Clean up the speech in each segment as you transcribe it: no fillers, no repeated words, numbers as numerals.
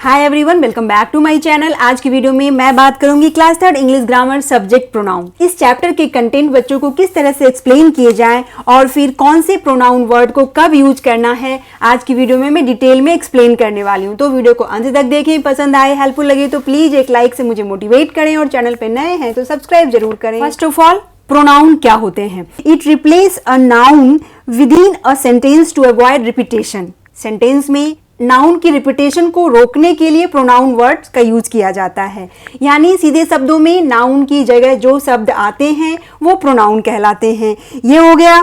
Hi everyone, welcome back to my channel. आज की video में मैं बात करूंगी class 3 English grammar subject pronoun. इस चैप्टर के कंटेंट बच्चों को किस तरह से एक्सप्लेन किए जाएं और फिर कौन से प्रोनाउन वर्ड को कब यूज करना है, आज की वीडियो में मैं डिटेल में एक्सप्लेन करने वाली हूं। तो वीडियो को अंत तक देखें, पसंद आए, हेल्पफुल लगे तो प्लीज एक लाइक से मुझे मोटिवेट करें और चैनल पर नए हैं तो सब्सक्राइब जरूर करें। फर्स्ट ऑफ ऑल, प्रोनाउन क्या होते हैं? It replace a noun within a sentence to avoid repetition. Sentence में नाउन की रिपीटेशन को रोकने के लिए प्रोनाउन वर्ड्स का यूज किया जाता है। यानी सीधे शब्दों में नाउन की जगह जो शब्द आते हैं वो प्रोनाउन कहलाते हैं। ये हो गया।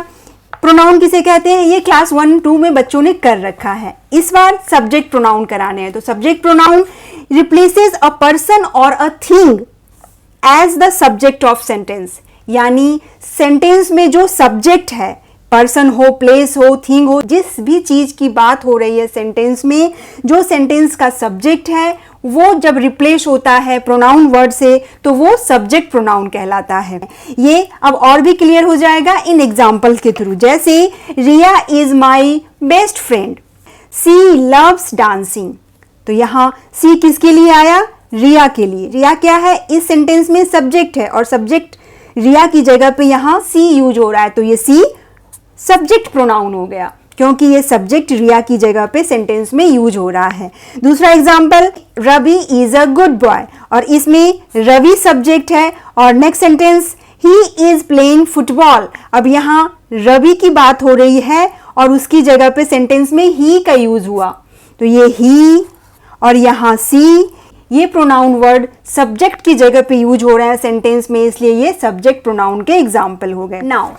प्रोनाउन किसे कहते हैं ये क्लास 1-2 में बच्चों ने कर रखा है। इस बार सब्जेक्ट प्रोनाउन कराने हैं। तो subject pronoun replaces a person और a thing as the subject of sentence. यानी सेंटेंस में जो सब्जेक्ट है, पर्सन हो, प्लेस हो, थिंग हो, जिस भी चीज की बात हो रही है सेंटेंस में, जो सेंटेंस का सब्जेक्ट है वो जब रिप्लेस होता है प्रोनाउन वर्ड से तो वो सब्जेक्ट प्रोनाउन कहलाता है। ये अब और भी क्लियर हो जाएगा इन एग्जाम्पल्स के थ्रू। जैसे Riya is my best friend, she loves dancing. तो यहाँ सी किसके लिए आया? रिया के लिए। रिया क्या है? इस सेंटेंस में सब्जेक्ट है और सब्जेक्ट रिया की जगह पे यहाँ सी यूज हो रहा है, तो ये सी सब्जेक्ट प्रोनाउन हो गया क्योंकि ये सब्जेक्ट रिया की जगह पे सेंटेंस में यूज हो रहा है। दूसरा example, Ravi is a good boy, और इसमें रवि सब्जेक्ट है और next sentence he is playing football. अब यहाँ रवि की बात हो रही है और उसकी जगह पे सेंटेंस में ही का यूज हुआ, तो ये ही और यहाँ सी, ये प्रोनाउन वर्ड सब्जेक्ट की जगह पे यूज हो रहा है सेंटेंस में, इसलिए ये सब्जेक्ट प्रोनाउन के एग्जाम्पल हो गए। नाउ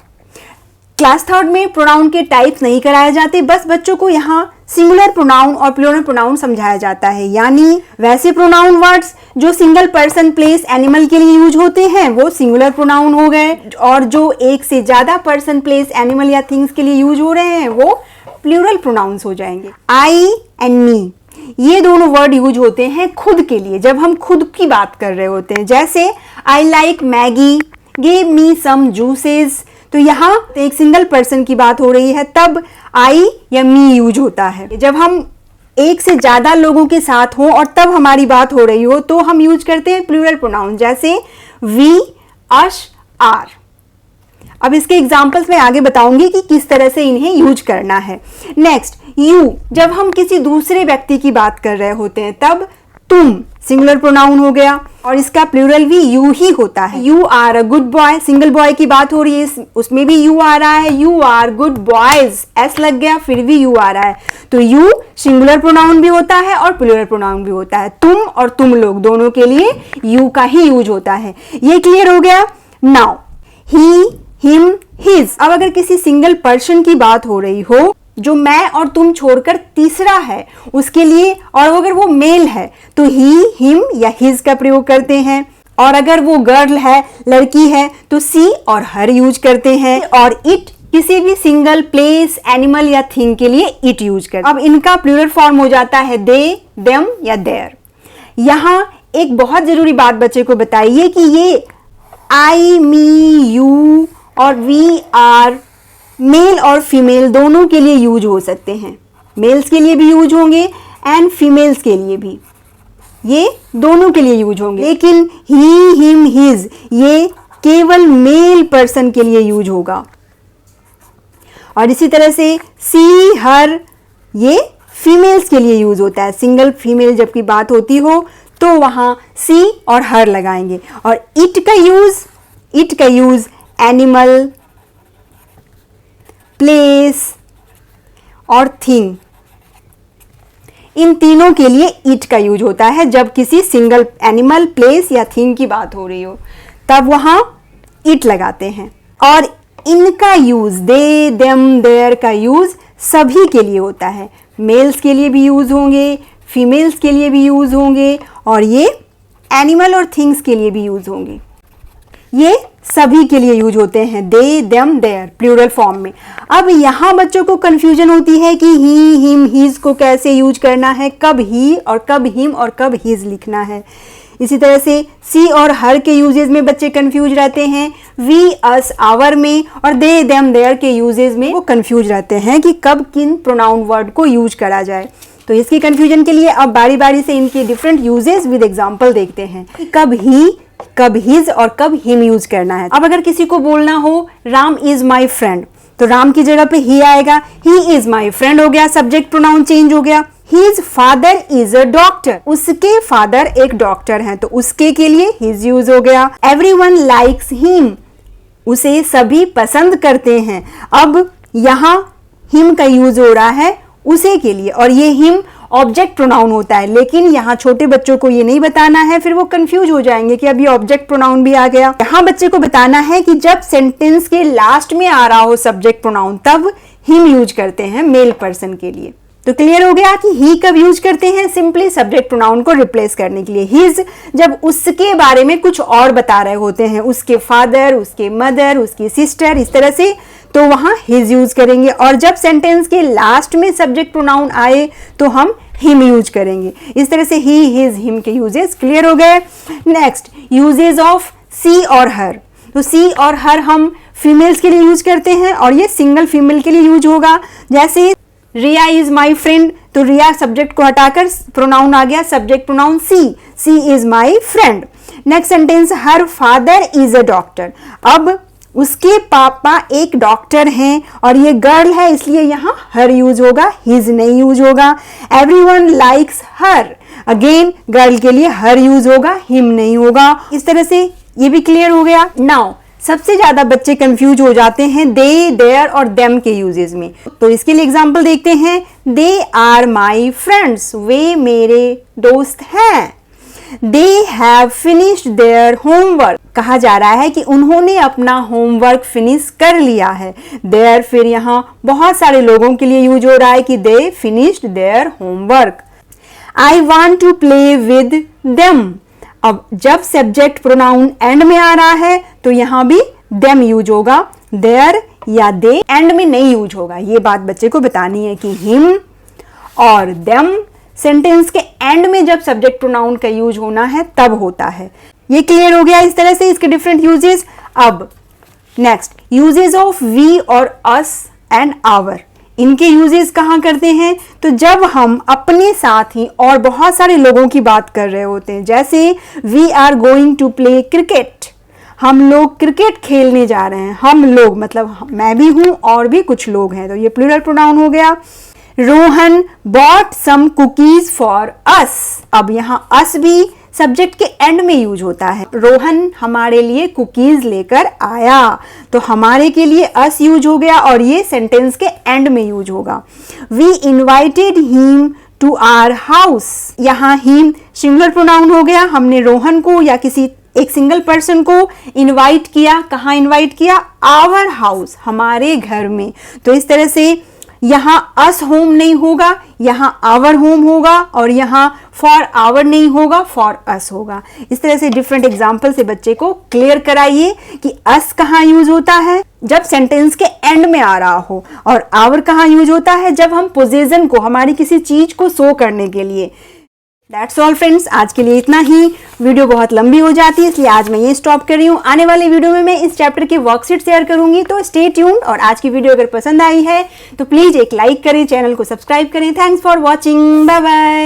क्लास 3 में प्रोनाउन के टाइप्स नहीं कराए जाते, बस बच्चों को यहाँ सिंगुलर प्रोनाउन और प्लूरल प्रोनाउन समझाया जाता है। यानी वैसे प्रोनाउन वर्ड्स जो सिंगल पर्सन, प्लेस, एनिमल के लिए यूज होते हैं वो सिंगुलर प्रोनाउन हो गए, और जो एक से ज्यादा पर्सन, प्लेस, एनिमल या थिंग्स के लिए यूज हो रहे हैं वो प्लूरल प्रोनाउंस हो जाएंगे। आई एंड मी, ये दोनों वर्ड यूज होते हैं खुद के लिए, जब हम खुद की बात कर रहे होते हैं। जैसे I like Maggi, give me some juices. तो यहाँ एक सिंगल पर्सन की बात हो रही है तब आई या मी यूज होता है। जब हम एक से ज्यादा लोगों के साथ हों और तब हमारी बात हो रही हो तो हम यूज करते हैं प्लूरल प्रोनाउन, जैसे वी, अश, आर। अब इसके एग्जाम्पल्स मैं आगे बताऊंगी कि किस तरह से इन्हें यूज करना है। नेक्स्ट, यू, जब हम किसी दूसरे व्यक्ति की बात कर रहे होते हैं तब तुम सिंगुलर प्रोनाउन हो गया और इसका प्लूरल भी यू ही होता है। You are a good boy, single boy की बात हो रही है, उसमें भी यू आ रहा है। You are good boys, S लग गया फिर भी यू आ रहा है, तो यू सिंगुलर प्रोनाउन भी होता है और प्लूरल प्रोनाउन भी होता है। तुम और तुम लोग दोनों के लिए यू का ही यूज होता है। ये क्लियर हो गया। Now he, him, his. अब अगर किसी सिंगल पर्सन की बात हो रही हो जो मैं और तुम छोड़कर तीसरा है उसके लिए, और अगर वो मेल है तो ही, हिम या हिज का प्रयोग करते हैं, और अगर वो गर्ल है, लड़की है, तो सी और हर यूज करते हैं, और इट किसी भी सिंगल प्लेस, एनिमल या थिंग के लिए इट यूज करते हैं। अब इनका प्लूरल फॉर्म हो जाता है दे, देम या देयर। यहाँ एक बहुत जरूरी बात बच्चे को बताइए कि ये आई, मी, यू और वी, आर मेल और फीमेल दोनों के लिए यूज हो सकते हैं। मेल्स के लिए भी यूज होंगे एंड फीमेल्स के लिए भी, ये दोनों के लिए यूज होंगे। लेकिन ही, हिम, हिज ये केवल मेल पर्सन के लिए यूज होगा। और इसी तरह से सी, हर ये फीमेल्स के लिए यूज होता है। सिंगल फीमेल जब की बात होती हो तो वहां सी और हर लगाएंगे। और इट का यूज एनिमल, प्लेस और थिंग, इन तीनों के लिए इट का यूज होता है। जब किसी सिंगल एनिमल, प्लेस या थिंग की बात हो रही हो तब वहां इट लगाते हैं। और इनका यूज दे, देम, देयर का यूज सभी के लिए होता है। मेल्स के लिए भी यूज होंगे, फीमेल्स के लिए भी यूज होंगे, और ये एनिमल और थिंग्स के लिए भी यूज होंगे। ये सभी के लिए यूज होते हैं दे, देम, देयर प्लूरल फॉर्म में। अब यहाँ बच्चों को कंफ्यूजन होती है कि ही, हिम, हिज को कैसे यूज करना है, कब ही और कब हिम और कब हिज लिखना है। इसी तरह से सी और हर के यूजेस में बच्चे कंफ्यूज रहते हैं, वी, अस, आवर में, और दे, देम, देयर के यूजेस में वो कंफ्यूज रहते हैं कि कब किन प्रोनाउन वर्ड को यूज करा जाए। तो इसकी कंफ्यूजन के लिए अब बारी बारी से इनके डिफरेंट यूजेस विद एग्जांपल देखते हैं। कब ही, कब हिज और कब हिम यूज करना है। अब अगर किसी को बोलना हो राम इज माई फ्रेंड, तो राम की जगह पे ही आएगा, ही इज माई फ्रेंड हो गया, सब्जेक्ट प्रोनाउन चेंज हो गया। His father is a doctor, उसके फादर एक डॉक्टर हैं, तो उसके के लिए हिज यूज हो गया। एवरीवन लाइक्स हिम, उसे सभी पसंद करते हैं। अब यहाँ हिम का यूज हो रहा है उसे के लिए, और ये हिम ऑब्जेक्ट प्रोनाउन होता है, लेकिन यहाँ छोटे बच्चों को ये नहीं बताना है, फिर वो कंफ्यूज हो जाएंगे कि अब ये ऑब्जेक्ट प्रोनाउन भी आ गया। यहाँ बच्चे को बताना है कि जब सेंटेंस के लास्ट में आ रहा हो सब्जेक्ट प्रोनाउन, तब हिम यूज करते हैं मेल पर्सन के लिए। तो क्लियर हो गया कि ही कब यूज करते हैं, सिंपली सब्जेक्ट प्रोनाउन को रिप्लेस करने के लिए। हिज जब उसके बारे में कुछ और बता रहे होते हैं, उसके फादर, उसके मदर, उसकी सिस्टर, इस तरह से, तो वहां हिज यूज करेंगे। और जब सेंटेंस के लास्ट में सब्जेक्ट प्रोनाउन आए तो हम हिम यूज करेंगे। इस तरह से ही, हिज, हिम के यूजेस क्लियर हो गए। नेक्स्ट, यूजेस ऑफ सी और हर। तो सी और हर हम फीमेल्स के लिए यूज करते हैं और ये सिंगल फीमेल के लिए यूज होगा। जैसे रिया इज माई फ्रेंड, तो रिया सब्जेक्ट को हटाकर प्रोनाउन आ गया, subject pronoun she, she is my friend. Next sentence, her father is a doctor. अब उसके पापा एक डॉक्टर हैं और ये गर्ल है, इसलिए यहाँ हर यूज होगा, हिज नहीं यूज होगा। एवरीवन लाइक्स हर, अगेन गर्ल के लिए हर यूज होगा, हिम नहीं होगा। इस तरह से ये भी क्लियर हो गया। नाउ सबसे ज्यादा बच्चे कंफ्यूज हो जाते हैं दे, देयर और देम के यूजेस में, तो इसके लिए एग्जांपल देखते हैं। दे आर माई फ्रेंड्स, वे मेरे दोस्त हैं। They have finished their homework, कहा जा रहा है कि उन्होंने अपना होमवर्क फिनिश कर लिया है। देयर फिर यहाँ बहुत सारे लोगों के लिए यूज हो रहा है कि they finished their homework. I want to play with them, अब जब सब्जेक्ट प्रोनाउन एंड में आ रहा है तो यहां भी देम यूज होगा, देयर या दे एंड में नहीं यूज होगा। ये बात बच्चे को बतानी है कि हिम और देम सेंटेंस के एंड में जब सब्जेक्ट प्रोनाउन का यूज होना है तब होता है। ये क्लियर हो गया इस तरह से इसके डिफरेंट यूजेस। अब नेक्स्ट, यूजेस ऑफ वी और अस एंड आवर। इनके यूजेस कहाँ करते हैं, तो जब हम अपने साथ ही और बहुत सारे लोगों की बात कर रहे होते हैं। जैसे we are going to play cricket, हम लोग क्रिकेट खेलने जा रहे हैं। हम लोग मतलब मैं भी हूं और भी कुछ लोग हैं, तो ये प्लूरल प्रोनाउन हो गया। Rohan bought some cookies for us, अब यहाँ अस भी सब्जेक्ट के एंड में यूज होता है। रोहन हमारे लिए कुकीज लेकर आया, तो हमारे के लिए अस यूज हो गया और ये सेंटेंस के एंड में यूज होगा। We invited him to our house, यहाँ हिम सिंगुलर प्रोनाउन हो गया। हमने रोहन को या किसी एक सिंगल पर्सन को इनवाइट किया, कहाँ इनवाइट किया, आवर हाउस, हमारे घर में। तो इस तरह से यहाँ अस होम नहीं होगा, यहाँ आवर होम होगा, और यहाँ फॉर आवर नहीं होगा, फॉर अस होगा। इस तरह से डिफरेंट एग्जाम्पल से बच्चे को क्लियर कराइए कि अस कहाँ यूज होता है, जब सेंटेंस के एंड में आ रहा हो, और आवर कहाँ यूज होता है, जब हम पोजेशन को, हमारी किसी चीज को शो करने के लिए। दैट्स ऑल फ्रेंड्स, आज के लिए इतना ही। वीडियो बहुत लंबी हो जाती है, इसलिए आज मैं ये स्टॉप कर रही हूँ। आने वाले वीडियो में मैं इस चैप्टर की वर्कशीट शेयर करूंगी, तो स्टे ट्यून्ड। और आज की वीडियो अगर पसंद आई है तो प्लीज एक लाइक करें, चैनल को सब्सक्राइब करें। Thanks for watching, bye bye.